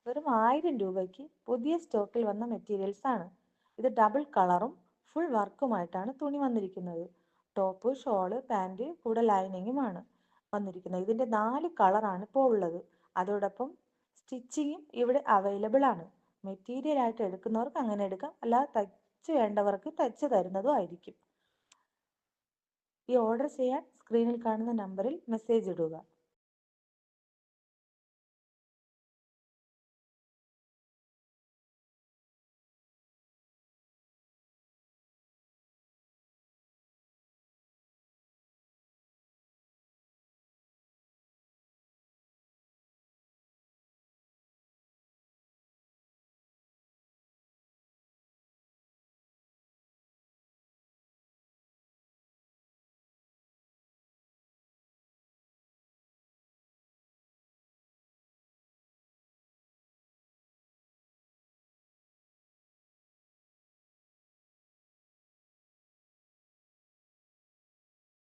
വെറും 1000 രൂപയ്ക്ക് പുതിയ സ്റ്റോക്കിൽ വന്ന മെറ്റീരിയൽസ് ആണ്. ഇത് ഡബിൾ കളറും ഫുൾ വർക്കുമായിട്ടാണ് തുണി വന്നിരിക്കുന്നത്. ടോപ്പ്, ഷോള്, പാൻറ് കൂടെ ലൈനിങ്ങുമാണ് വന്നിരിക്കുന്നത്. ഇതിന്റെ 4 കളറാണ് ഇപ്പോൾ ഉള്ളത്. അതോടൊപ്പം സ്റ്റിച്ചിങ്ങും ഇവിടെ അവൈലബിൾ ആണ്. മെറ്റീരിയൽ ആയിട്ട് എടുക്കുന്നവർക്ക് അങ്ങനെ എടുക്കാം, അല്ലാതെ തയ്ച്ച് വേണ്ടവർക്ക് തയ്ച്ച് തരുന്നതും ആയിരിക്കും. ഈ ഓർഡർ ചെയ്യാൻ സ്ക്രീനിൽ കാണുന്ന നമ്പറിൽ മെസ്സേജ് ഇടുക.